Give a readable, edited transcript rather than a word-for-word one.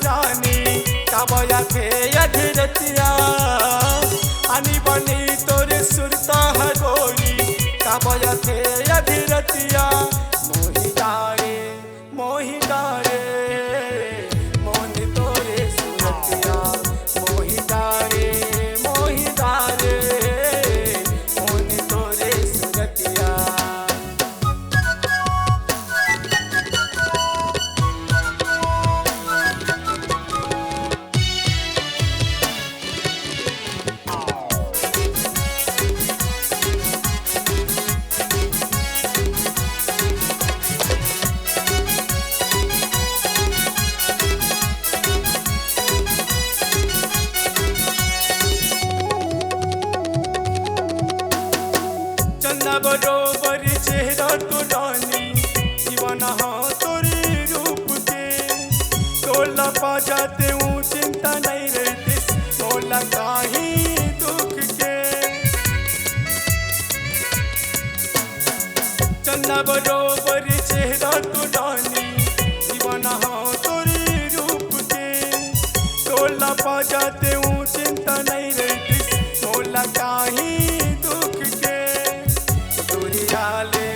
रानी काबया थे अधरतिया आनी बनी तोरे सुरता है गोरी काबया थे अधरतिया मोही डारे मोन तोरे सुरतिया मोही डारे मोन तोरे सुरतिया। चंदा बरोबर चेहरा तो रानी दीवाना हाँ तोरे रूप के टोला पा जाते हूँ चिंता नहीं रहती टोला काही दुख के। चंदा बरोबर चेहरा तो रानी दीवाना हाँ तोरे रूप के टोला पा जाते हूँ चिंता नहीं रहती टोला काही दुख के। दुरियाले